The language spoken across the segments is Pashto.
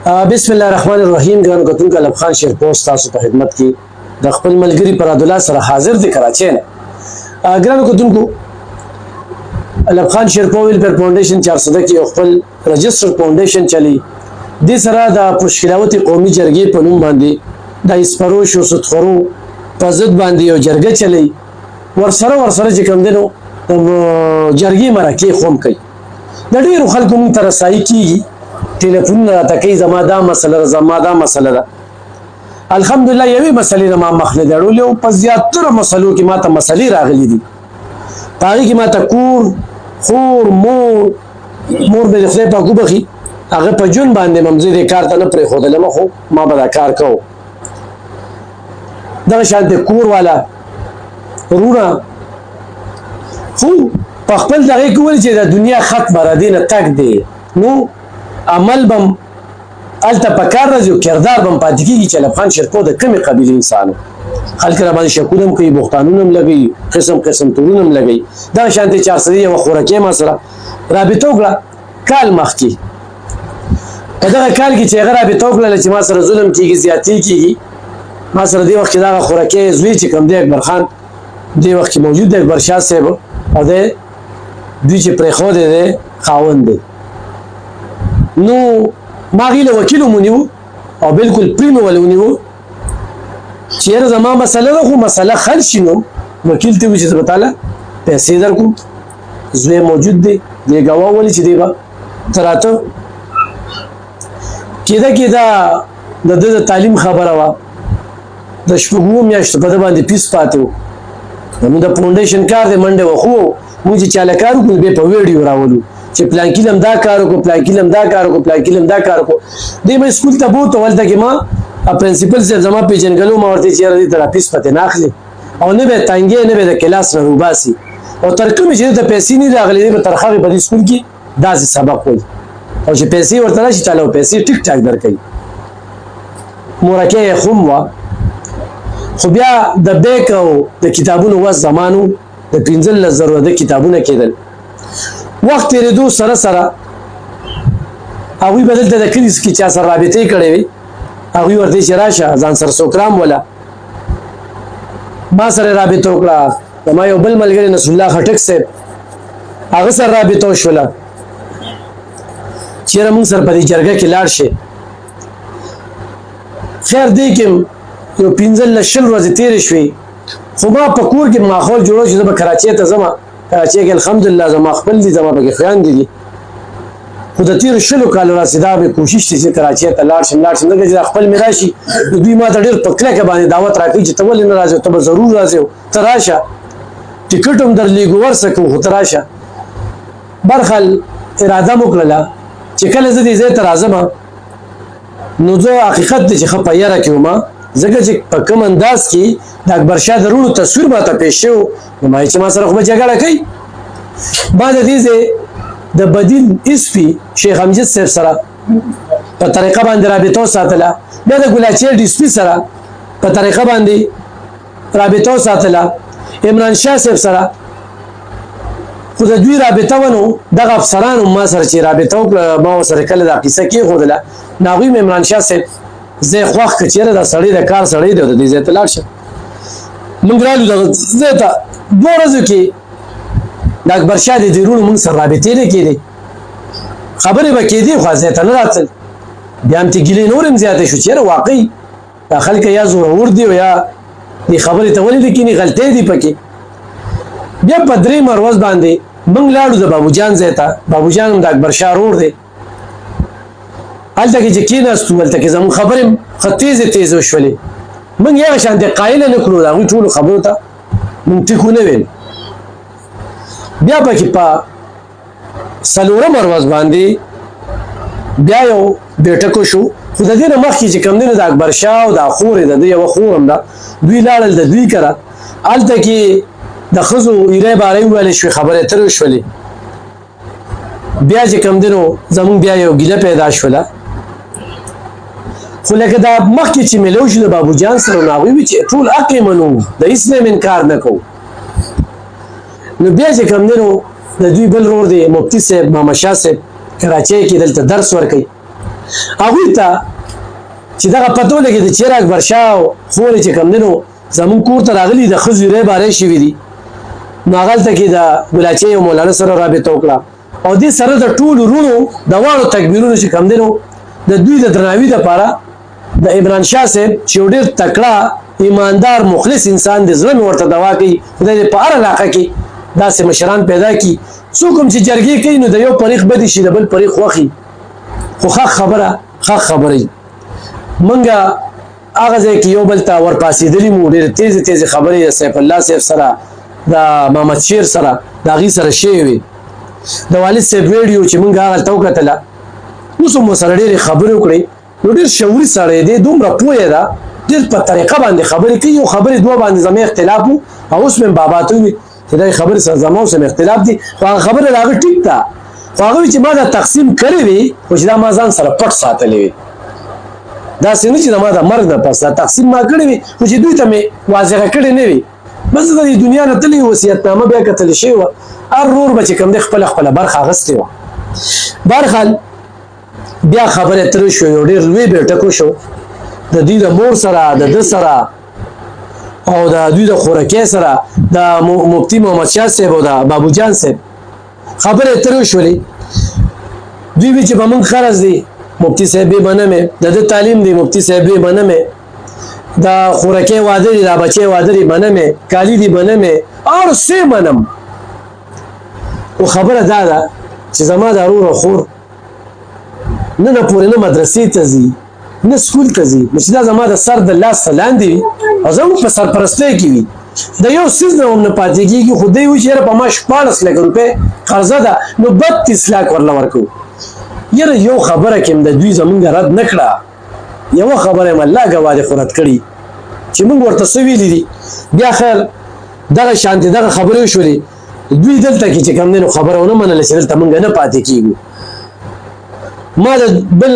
بسم الله الرحمن الرحیم. ګرانو کتونکو، الف خان شیرپوست تاسو په خدمت کې د خپل ملګری پراد الله سره حاضر دی کراچۍ نه. ګرانو کتونکو، الف خان شیرپو ویلفیر فاونډیشن 400 کې خپل رجسټر فاونډیشن چلی. د سره د پښکراوتی قومي جرګې په نوم باندې د اسپروش او ستخرو په ضد باندې یو جرګه چلی. ورسره چې کوم دینو جرګې مرکه خوم کوي. د ډیرو خلکو مون تر رسایي کیږي، ټلیفون راته کوي زما دا مسله ده. الحمدلله یوې مسلې نه ما مخ نه درولې او په زیاتره مسلو کې ماته مسلې راغلي دي. په هغې کې ماته کور، خور، مور به د خدای پاک وبخي، هغه په جون باندې ممزه دې کار ته نه پرېښودلم، خو ما به دا کار کوو. دغه شانتې کور والا وروڼه خو په خپل دغې کې وویل چې د دنیا ختمه را دې نه تګ دی، نو عمل بم هلته په کار راځي او کردار بم پاتې کېږي چې الف خان شیرپو د کومې قبیلې انسان و. خلک را باندې شکونه هم کوي، بوختانونه هم لګوي، قسم تورونه هم لګوي. دغه شانتې 400 یوه خورکۍ ما سره رابطه وکړه کال مخکې. په دغه کال کې چې هغه رابطه وکړله چې ما سره ظلم کېږي، زیاتې کېږي، ما سره دې وخت کې دغه خورکۍ زوی چې کوم دی اکبر خان دې وخت کې موجود دی، اکبر شاه صاحب، او دی دوی چې پرېښودی دی خاوند دی. نو ما هغې له وکیل ومونیو او بلکل پرې مې ولې ونیو چې یاره زما مسله ده، خو مسله حل شي نو وکیل ته وایي چې زه به تاله پیسې درکړم. زوی موجود دی، دی ګواه ولي چې دی به ته راته کېده د ده د تعلیم خبره وه. د شپږو میاشتو په ده باندې فیس پاتې و. زموږ د فاونډیشن کار دی، منډې وخو موږ چې چاله کار وکړو بیا په ویډیو راولو چې پلانکي لم دا کار وکړو، پلانکي لم دا کار وکړو. دی به سکول ته بوت، هلته کې ما پرنسپل صاحب زما پېژنګلو، ما ورته چې یاره دې ته را فیس پتې نه اخلي او نه به یې تنګې، نه به یې د کلاس نه روباسي، او تر کومې چې دې ته پیسې نه راغلې دی به تر هغې په دې سکول کې داسې سبق وایي، او چې پیسې ورته راشي چاله پیسې ټیک ټاک درکوي. مورکۍ یې خوم وه، خو بیا د بیک او د کتابونو وس زمانو د 15,000 د کتابونه کېدل. وخت تېرېدو سره هغوی به دلته د کلي کې چا سره رابطې کړې وي، هغوی ورته چې راشه ځان سره سوکرام وله. ما سره رابطه وکړه، زما یو بل ملګری نصر الله خټک صاحب، هغه سره رابطه وشوله چې یاره موږ سره په دې جرګه کې لاړ شي. خیر دې کې یو 15-20 ورځې تېرې شوې، خو ما په کور کې ماحول جوړو چې زه به کراچۍ ته ځم. کراچۍ کې الحمدلله زما خپل دي، زما پکې خویندې دي، خو د تېرو 20 کالو راسې دا به کوشش دی چې کراچۍ ته لاړ شم ځکه چې دا خپل مې راشي نو دوی ما ته ډېر په کلکه باندې دعوت راکوي چې ته ولې نه راځې، ته به ضرور راځې، ته راشه، ټکټ هم درلیږو ورسه کوو، خو ته راشه. برخل اراده مو کړله چې کله زه دې ځای ته راځم نو زه حقیقت دی چې ښه په یره کې وم، ځکه چې په کوم انداز کې د اکبر شاه د وروڼو تصویر ماته پیش شو، نو ما چې ما سره خو به جګړه کوي. ما د دې ځای د بدیل اسپي شیخ امجد صاحب سره په طریقه باندې رابطه وساتله، بیا د ګلاچیر ډي سپي سره په طریقه باندې رابطه وساتله، عمران شاه صاحب سره، خو د دوی رابطه ونه دغه افسرانو ما سره چې رابطه وکړه، ما ورسره کله دا قیسه کېښودله، نو هغوی مې عمران شاه صاحب زه خوښ کړ چې یاره دا سړی د کار سړی دی او د دې ځای ته لاړ شه. موږ رالو دغه ځای ته 2 ورځو کې د اکبر شاه د دې وروڼو موږ سره رابطې نه کېدې، خبرې به کېدې خو ځای ته نه راتلل. بیا هم تې ګیلې نور هم زیاتې شو چې یاره واقعي دا خلک یا زورور دي او یا دې خبرې ته ولې نه کېني، غلطۍ دي پکې. بیا په 3 ورځ باندې موږ لاړو د بابو جان ځای ته. بابو جان هم د اکبر شاه ورور دی. هلته کې چې کېناستو، هلته کې زموږ خبرې ښه تیزې وشولې. موږ یغه شانتې قایله نه کړو، د هغوی ټولو خبرو ته موږ ټیک ونه ویل. بیا پکې په 4 ورځ باندې بیا یو بیټک وشو، خو د دې نه مخکې چې کوم دی نو د اکبر شاه او دا خور یې د ده یوه خور هم ده، دوی لاړل د دوی کره. هلته کې د ښځو ایرې بارې وویلې شوې، خبرې اترې وشولې. بیا چې کوم دی نو زموږ بیا یو ګیله پیدا شوله، خو لکه دا مخکې چې میلو شو د بابو جان سره، نو هغوی وي چې ټول حق یې منو، د هېڅ نه انکار نه کوو. نو بیا چې کوم دی نو د دوی بل ورور دی مفتي صاحب محمد شاه صاحب کراچۍ کې دلته درس ورکوي، هغوی ته چې دغه پته ولګېده چې یاره اکبرشاه خورې چې کوم دی نو زمونږ کور ته راغلي د ښځې ری باری شوي دي نو هغلته کې د ګلاچۍ او مولانا سره رابطه وکړه او دې سره د ټولو وروڼو د واړو تکبیرونو چې کوم دی نو د دوی د درناوي دپاره د عمران شاه صاحب چې یو ډېر تکړه ایماندار مخلص انسان دی زړه مې ورته دوا کوي خدای دې په هر علاقه کې داسې مشران پیدا کړي څوک هم چې جرګې کوي نو د یو پریخ بدي شي د بل پریخ خوښي خو ښه خبره منګه هغه ځای کې یو بل ته ورپاسېدلي مو ډېرې تیزې خبرې د سیف الله صاحب سره د محمد شیر سره د هغې سره شوې وې د والد صاحب ویډیو چې موږ هغلته وکتله اوس هم ورسره ډېرې خبرې وکړې نو ډېر شعوري سړی دی دومره پوهه ده ډېر په طریقه باندې خبرې کوي یو خبرې دوه باندې زما اختلاف و او اوس مې بابا ته ووي چې دا خبرې سره زما اوس هم اختلاف دي خو هغه خبره د هغه ټیک ده خو هغه وایي چې ما دا تقسیم کړی وي خو چې دا ما ځان سره پټ ساتلی وي داسې نه چې د ما د مرګ نه پس دا تقسیم ما کړی وي خو چې دوی ته مې واضحه کړې نه وي بس د دنیا نه تللې وصیتنامه بیا کتلی شوې وه هر ورور به چې کوم دی خپله برخه اخیستې وه بهرحال بیا خبرې اترې شوې یو ډېر لوی بیټک وشو د دوی د مور سره د ده سره او د دوی د خورکۍ سره د مفتي محمد شاه صاحب او د بابو جان صاحب خبرې اترې وشولې دوی وی چې به موږ خرڅ دی مفتی صاحب به منمه د تعلیم دی مفتی صاحب به منمه د خورکۍ واده دی د بچي واده دی منمه کالی دی منمه اور سه منم او خبره دا ده چې زما د ورور خور نه پورې نه مدرسې ته ځي نه سکول ته ځي چې دا زما د سر د لاس لاندې وي او زموږ په سرپرستۍ کې وي د یو څیز نه هم نه پاتې کېږي خو دی وایي چې یاره په ما 14 لک روپۍ قرضه ده نو 32 لاک ورله ورکوو یاره یو خبره کې د دوی زمونږ رد نه کړه یوه خبره یې الله ګواه دی خو رد کړي چې موږ ورته څه ویلي دي بیا خیر دغه شانتې دغه خبرې وشولې دوی دلته کې چې کوم دی نو خبره ونه منله چې دلته موږ نه پاتې کېږو ما د بل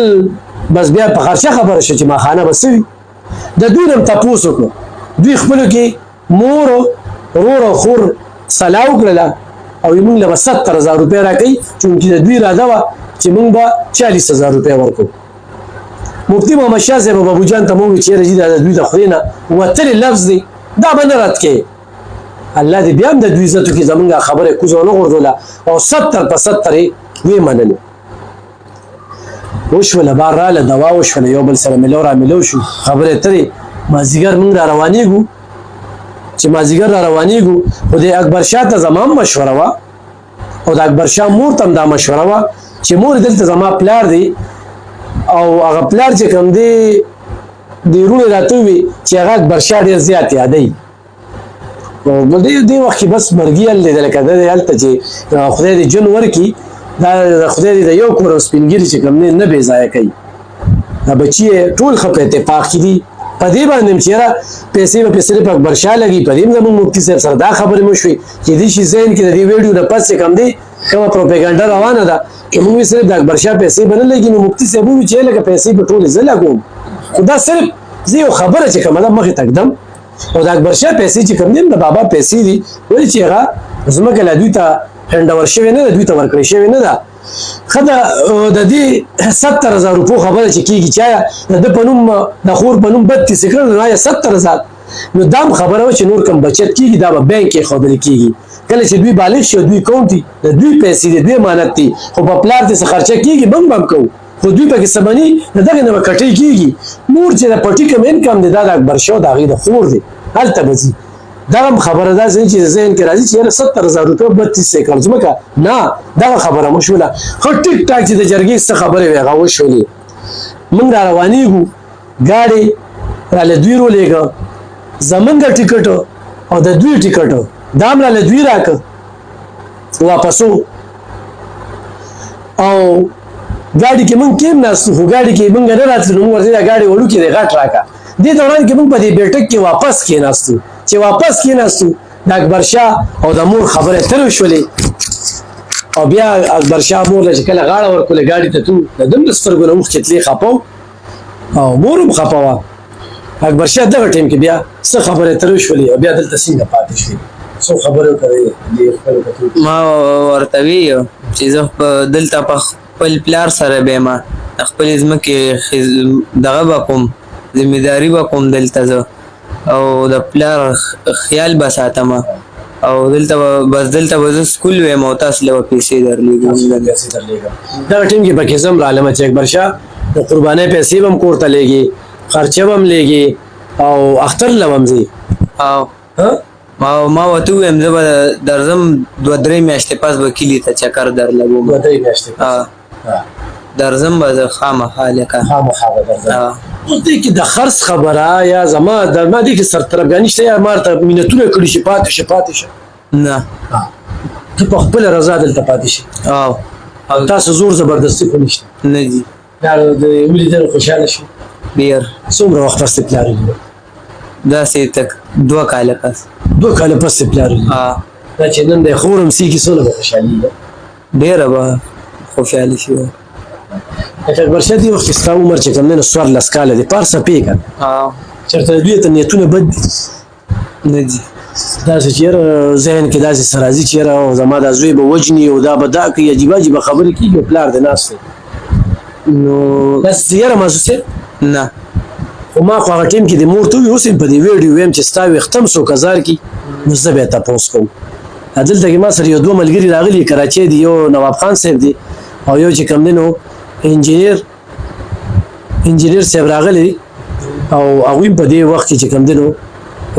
بس بیا په خرچه خبره شو چې ما خانه به څه وي د دوی نه م تپوس وکړو دوی خپلو کې مور ورور او خور صلاح وکړله او موږ له به 70,000 روپۍ راکوي چونکې د دوی اراده وه چې موږ به 40,000 روپۍ ورکړو مفتي محمد شاه صاحب بابو جان ته مو وویل چې یاره د دوی د خولې نه وتلی لفظ دی دا به نه رد کوې الله دې بیا هم د دوی عزتو کې زمونږ خبره کوزه ونه غورځوله او 70 په 70 یې ویې منلې وشوله بار راله دوا وشوله یو بل سره ملو را ملو شو خبرې اترې مازدیګر موږ را روانېږو چې مازدیګر را روانېږو خو د اکبر شاه ته زما مشوره وه او د اکبر شاه مور ته هم دا مشوره وه چې مور دلته زما پلار دی او هغه پلار چې کوم دی د وروڼې راته ووي چې هغه اکبر شاه ډېر زیات یادوي او دې وخت کې بس مرګي حل دی لکه د هلته چې خدای دې جون ورکړي دا خدای دې د یو کور سپینګیري چې کوم نه بې ځایه کوي دا بچي ټول ښه په اتفاق کې دي په دې باندې چې یاره پیسې به صرف اکبر شاه لګي په دې هم زموږ مفتي صاحب سره دا خبرې مو شوې چې دې شي ذهن کې د دې ویډیو نه پس چې کوم دی کومه پروپاګاندا روانه ده چې موږ صرف د اکبر شاه پیسې به نه لګي نو مفتي صاحب وویل چې لکه پیسې به ټولې زه لګوم خو دا صرف زه یو خبره چې کومه ده مخې تږدم او د اکبر شاه پیسې چې کوم دي د بابا پیسې دي ولې چې هغه ځمکه له دوی ته هینډ اوور شوې نه ده دوی ته ورکړې شوې نه ده ښه د دې 70,000 روپو خبره چې کېږي چې آیا د ده په نوم د خور په نوم 32 کړل نو آیا 70,000 نو دا هم خبره وه چې نور کم بچت کېږي دا به بینک کې ښودل کېږي کله چې دوی بالغ شي دوی کونټ دي د دوی پیسې دي دوی امانت دي خو په پلار دې څه خرچه کېږي بم کوو خو دوی پکې څه بني د دغې نه به کټۍ کېږي نور چې د پټي کوم انکم دی دا د اکبر شاه د هغې د خور دی هلته به ځي دا هم خبره ده چې ذهن کې راځي چې یاره 70,000 روپۍ 32 ایکړ ځمکه نه دغه خبره مو شوله خو ټیک ټاک چې د جرګې څه خبرې وې هغه وشولې موږ را روانېږو ګاډۍ راله دوی رولېږه زمونږ ټیکټ او د دوی ټیکټ دا هم راله دوی راکړه واپسو او ګاډي کې موږ کېم ناستو خو ګاډي کې موږ نه راتلو موږ ورته دا ګاډي وړوکې دی غټ راکړه دې دوران کې موږ په دې بیټک کې واپس کېناستو چې واپس کېناستو د اکبر شاه او د مور خبرې تر شولې او بیا اکبر شاه مور له چې کله غاړه ورکوله ګاډي ته تو د دم د سترګو نه اوښکې تلې خپه او مور هم خپه وه اکبر شاه دغه ټیم کې بیا څه خبرې تر شولې او بیا دلته څنګه پاتې شوې څو خبرې کوي ما ورته وی چې زه دلته په خپل پلار سره بیم خپل ځمکې دغه به کوم ذمهداري به کوم دلته زه او د پلار خیال به ساتم او دلته به زه سکول ویم او تاسو له پیسې درلیږم. دغه ټیم کې پکې زم رالم چې اکبر شاه د قربانۍ پیسې به هم کور ته لیږي، خرچه به هم لیږي او اختر له به هم ځي. ما ورته وویم زه به درځم 2-3 میاشتې پس به کلي ته چکر درلګوم. 2-3 میاشتې درځم به زه خامخا لکه اوس دې کې د خرڅ خبره یا زما دې کې سرطرفګاني شته یا ما ورته مینتونه کړي چې پاتې شه نه ته په خپله رضا دلته پاتې شي او تاسو زور زبردستي خو نشته نه دي د ولیدلو خوشحاله شي. ډېر څومره وخت پس پلار ولیدل؟ داسې تک 2 کاله پس. 2 کاله پس پلار ولیدل. دا چې نن دی خورم سیږي څومره به خوشحالي ډېره به خوشحالي شي. اکبر شاه دې وخت کې ستا عمر چې کوم دی نو 14 کاله دی پار څپې که چېرته د دوی ته نیتونه بد دي نه دي داسې چې یاره ذهن کې داسې څه راځي چې یاره زما دا زوی به وجني او دا به دا کوي عجیبه عجیبه خبرې کېږي او پلار دی ناست دی نو داسې یاره محسوسېد نه. خو ما خو هغه ټیم کې د مور ته وي اوس هم په دې ویډیو ویم چې ستا ویښته هم څوک ازار کړي نو زه به یې تپوس کوم. دلته کې ما سره یو 2 ملګري راغلي کراچۍ دي، یو نواب خان صاحب دی او یو چې کوم دی نو انجینیر صاحب راغلی او هغوی په دې وخت کې چې کوم دی نو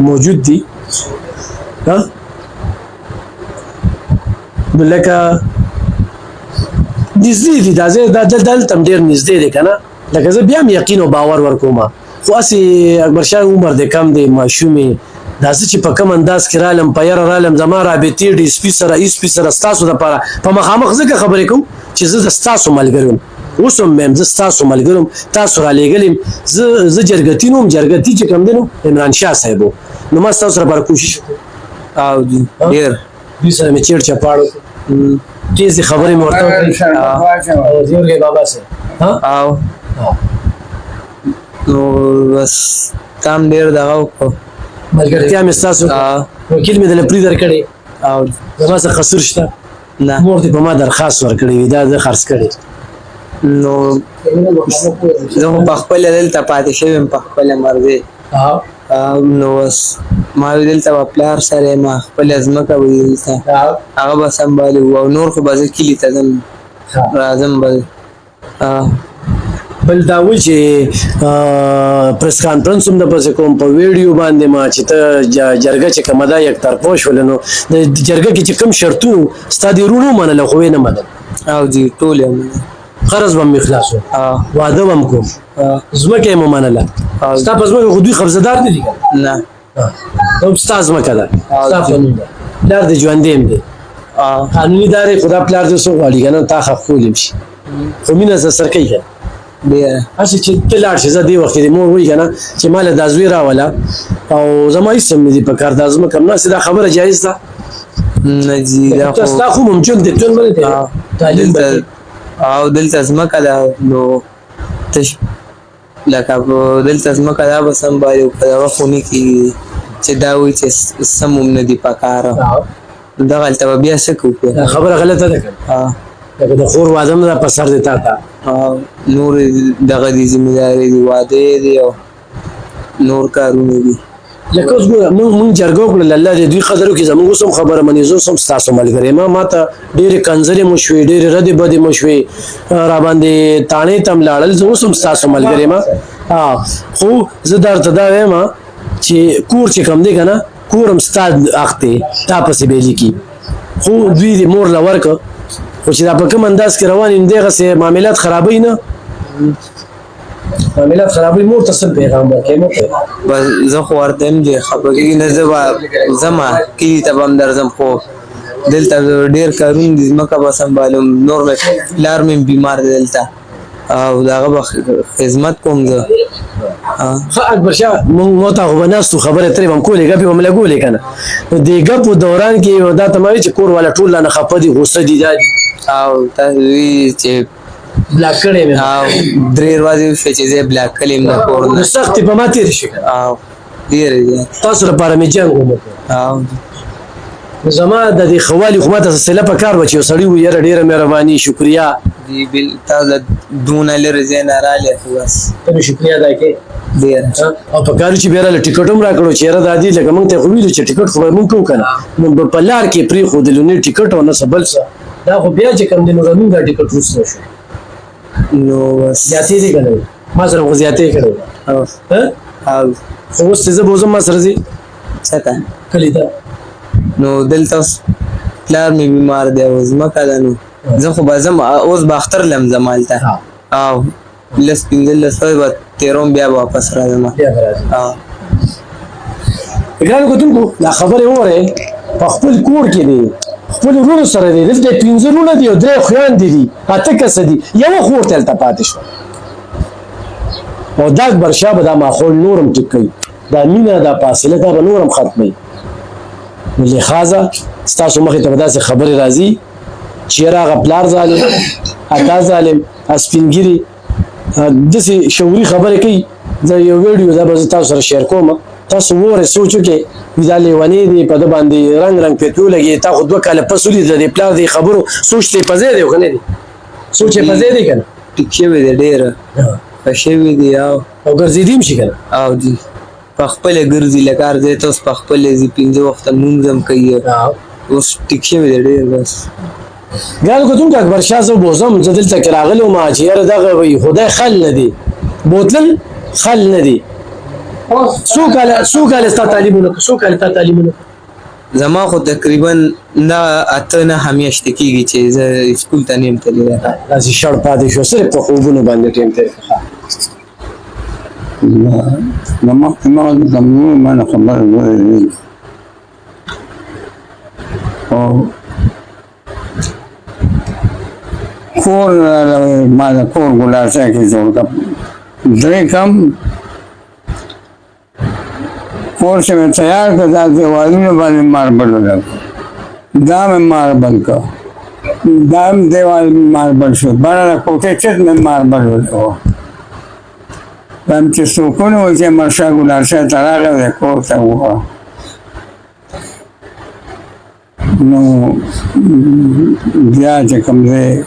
موجود دي. نو لکه نږدې دي دا ځای دلته هم ډېر نږدې دی که نه لکه زه بیا هم یقین او باور ورکوم خو هسې اکبرشاه عمر دی کم دی ماشوم دا زه چې په کوم انداز کې رالم په یاره رالم زما رابطې ډي اس پي سره ایس پي سره ستاسو دپاره په مخامخ ځکه خبرې کوم چې زه د ستاسو ملګری یم اوس هم یم زه ستاسو ملګری یم تاسو رالیږلی یم زه جرګتین وم جرګتي چې کوم دی نو عمران شاه صاحب و نو ما ستاسو سره کوشش وکړو او ډېر دوی سره مې چیړ چپاړ وکړو تیزې خبرې مې ورته وکړې زیورګی بابا صاحب او نو بس کام ډېر دغه وکړو ملګرتیا مې ستاسو وکیل مې دله پرې درکړی او زما څه قصور شته نه مور دې په ما درخواست ورکړی وي دا زه خرڅ کړی نو زه خو په خپله دلته پاتې شوی یم په خپله مرضۍ نو بس ما وی دلته به پلار سره ما خپله ځمکه وي دلته هغه به سنبالي او نور خو به زه کلي ته ځم راځم به بل دا وایي چې پریس کانفرنس هم دپسې کوم په ویډیو باندې ما چې ته جرګه چې کومه ده یک طرفه شوله نو د جرګه کې چې کوم شرطونه ستا دې وروڼو ومنله خو یې نه منل او جی ټول یې منل قرض به هم خلاص و واده به هم کوم ځمکه یې مو منله ستا په ځمکه خو دوی قبضهدار نه دي نه دا ستا ځمکه ده ستا قانون ده پلار دې ژوندی هم دی قانوني دار یې خو دا پلار دې څوک غواړي که نه تا خفقول هم شي خو مینه زه سر کوي که هسې چې ته لاړ شې زه دې وخت کې د مور وایي که نه چې ما له دا زوی راوله او زما هېڅ هم نه دي په کار دا ځمکه همداسې دا خبره جایز ده نه جي دا ستا خو ممچون دی ټول بلې دی او دلته ځمکه ده نو تش لکه دلته ځمکه دا به سنبالي او په دغه خو نه کېږي چې دا وایي چې سم هم نه دي په کاره دغلته به بیا څه کوو خبره غلطه ده که لکه د خور واده هم ده په سر دی تا ته نور دغه دي ذمهداري دي واده دي او نور کارونه دي لکه اوس ګوره مونږ جرګه وکړله الله دې دوی قدر وکړي زموږ اوس هم خبره مني زه اوس هم ستاسو ملګری یم ما ته ډېرې کنځلې مو شوې ډېرې ردې بدې مو شوې راباندې تاڼې ته م لاړل زه اوس هم ستاسو ملګری یم خو زه درته دا وایم چې کور چې کوم دی که نه کور هم ستا حق دی تا پسې به لیکي خو دوی دې مور له ورکړه خو چې دا په کوم انداز کې روان یم دغسې معاملات خرابوي نه معاملات خرابوي مور ته څه پیغام ورکوې مه کوې بس زه خو ورته یم چې خفه کېږي نه زه به ځمه کلي ته به هم درځم خو دلته ډېر کارونه دي ځمکه به سنبالم نور مې پلار مې بیمار دی دلته او د هغه به خدمت کوم زه ښه اکبرشاه مونږ ته خو به ناستو خبرې ترې به هم کولې ګپې به م لګولې که نه نو د ګپو دوران کې دا ته ما وایي چې کور والا ټول رانه خفه دي غوسه دي دا دي او تاسو وایي چې بلاک کړی مې او 3 ورځې وشوې چې زه بلاک کړی یم د کور نه سختې په ما تېرې شوې او ډېرې تاسو لپاره مې جنګ ومکړ زما د دې خوالي خو ماته سله په کار و چې یو سړي و یاره ډېره مهرباني شکریا دی بل تاسو دونه لري زین رااله خو بس ته شکریا دا کې ډیر او په کار چې بیره ټیکټ هم راکړو چې یاره دادی لکه موږ ته خو ویلو چې ټیکټ خو موږ کوو کنه نو په لار کې پری خو دلونی ټیکټ او نه سبل څه دا خو بیا چې کم دي نو زموږ دا ټیکټ وسته شو نو بس زیاتې دي کنه ما سره خو زیاتې کړو او ها خو اوس څه بوزم ما سره زی څه کلی دا نو دلته پلار می بیمار دی اوس مکه ده نو زه خو به ځم اوس به اختر لم ځم هلته او لس پنځلس به تېروم بیا به واپس راځم ګرانو کتونکو دا خبرې وورئ په خپل کور کې دی خپل وروڼو سره دی دلته 15 وروڼه دي او 3 خویندې دي 8 کسه دي یوه خور ته هلته پاتې شوه او دا اکبرشاه به دا ماحول نور هم ټیک کوي دا مینه دا فاصله دا به نور هم ختموي نو لحاظه ستاسو مخې ته به داسې خبرې راځي چې یاره هغه پلار ظالم اکا ظالم سپینګیري داسې شعوري خبرې کوي زه یو ویډیو دا به زه تاسو سره شیر کوم تاسو وګورئ سوچ وکړئ دا لیونی دی په ده باندې رنګ رنګ پیتو لګي تا خو 2 کاله پس ولید د پلار دی خبرو سوچ ته په ځای دی که نه دی سوچ یې په ځای دی که نه ټیک شوی دی ډېره ښه شوي دي او ګرځېدي هم شي که نه او جي په خپله ګرځي لکه هر ځای ته اوس په خپله ځي 15 وخته لمونځ هم کوي اوس ټیک شوی دی ډېر بس ګرانو کتونکو اکبرشاه زه بوزم زه دلته کې راغلی وم چې یاره دغه وایي خدای خل نه دی بوتلل خل نه دی څو کاله ستا تعلیمونه څو کاله تا تعلیمونه زما خو تقریبا دا 8 9 میاشتې کېږي چې زه سکول ته نه یم تللی داسې شړ پاتې شو صرف په خوبونو باندې ټیم تېر کړه د مخکې مغز کمزوري مانه خبره ویلې او کور ما د کور ګلاسه کې جوړ کړ درې کم کور چې مې تیار کړ دا دیوالونه باندې ماربل ولګ دا مې ماربل کړ دا هم دیوال ماربل شو بره کوټې چت مې ماربل ولګ هم چې سکون و چې مرشا ګلاسه ته راغی د کور ته ووه نو بیا چې کوم ځای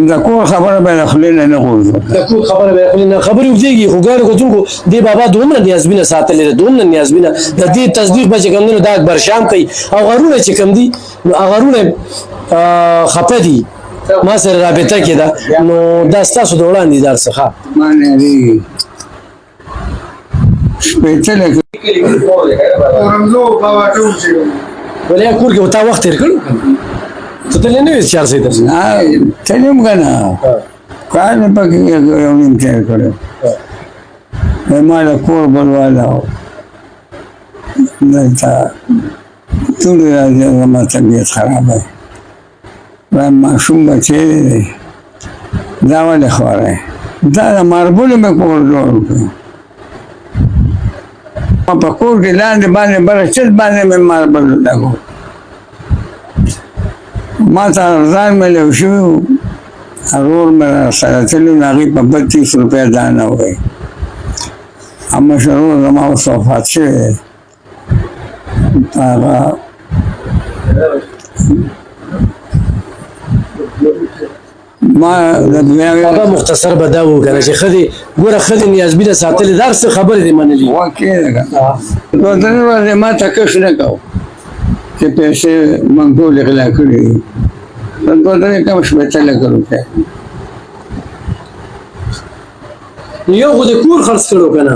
د کور خبره به د خولې نه نه غورځو د کور خبره به خپل نه خبرې وځيږي خو ګانو کتونکو دی بابا دومره نیازبینه ساتلې ده دومره نیازبینه د دې تصدیق به چې کوم نه دا اکبر شام کوي او غرونه چې کوم دي نو غرونه خپه دي ما سره رابطه کې ده نو دا ستاسو د وړاندې در څخه ما نه دی سپېڅلې ولې کور کې وتا وخت تیر کړو ته تللی نه وې 4 ساعت نه تلم کنه کار نه پکې یو نیم تیر کړو ما له کور بلواله دلته ټول راځي زما طبیعت خرابه و ماشوم بچی دی دا ولې خواره دا د ماربلو مې کور جوړ کړ په کور کې لاندې باندې بله چت باندې مې ماربل لګو ما ته ارزان مې لو شوي و ورور مې راسره تللي و هغې په 32 روپۍ دانه وی هم مشر ورور زما اوس وفات شوی دی هغه ما د بابا مختصر به دا وکړه چې ښځې ګوره ښځې نیازبینه ساتلې دا هر څه خبرې دې منلي واقع ده که 2-3 ورځې ما تکش نه کوو چې پیسې منګول غلا کړي دي 2-3 کم 15 لکه روپۍ یو خو د کور خرڅ کړو که نه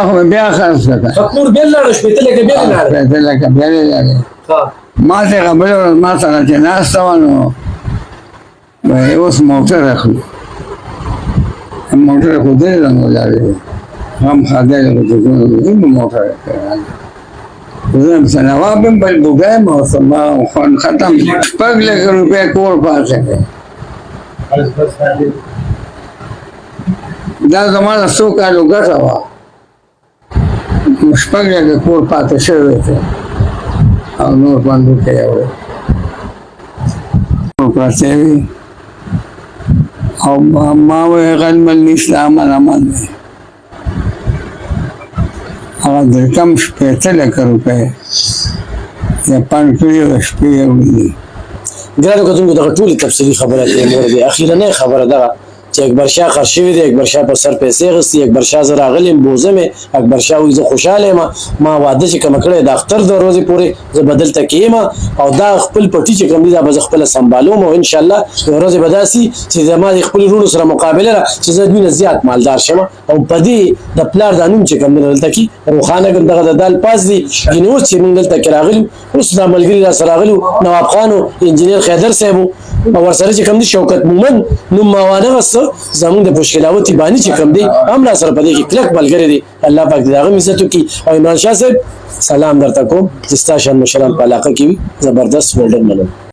خو بیا خرڅ کړه کور بیا لاړه 15 لکه بیا لاړه 15 لکه بیا لاړه ما ته خبره ورځ ما سره چې ناسته وه نو اوس موټر اخلو موټر خو درې رنګ ولاړې دی هم خدای له کوم موټر زه مثلا نواب یم بل بوګی یم او ما خوند ختم 6 لکه روپۍ کور پاتې دی دا زما د 100 کالو ګټه وه 6 لکه کور پاتې شوی دی او نور بندوقۍ یې پرتې وي او ما وی غلم الاسلام امان دی هغه د کم 15 روپۍ یا پانکړي شپې وړي. ګرانو کتونکو دغه ټولې تفصیلي خبره کوي مورد اخیرنۍ خبره دغه چې اکبر شاه خرڅ شوی دی، اکبر شاه پر سر پیسې اخیستي، اکبر شاه زه راغلی یم بوزه مې، اکبر شاه وایي زه خوشحاله یم، ما واده چې کومه کړې د اختر د ورځې پورې زه به دلته کښېیم او دا خپل پټي چې کوم دي دا به زه خپله سنبالوم او انشاءالله یوه ورځ به داسي چې زما د خپلو وروڼو سره مقابله ده چې زه دوی نه زیات مالدار شم او په دې د پلار دا نوم چې کوم دی دلته کې روښانه کړم دغه د دال پاس دي. یعنې اوس چې موږ دلته کې راغلي اوس دا ملګري را سره راغلي نواب خان او انجینر خیدر صاحب او ورسره چې کوم دی شوکت مومن نوم ما وانغسته زمونږ د پشکلاوت تیباني چې کوم دی هم را سره په دې کې کلک ملګری دی. الله پاک دې د هغه عزت وکړي. او عمران شاه صاحب سلام درته کوم چې ستا شان مشران په علاقه کې وي، زبردست ولډن منم.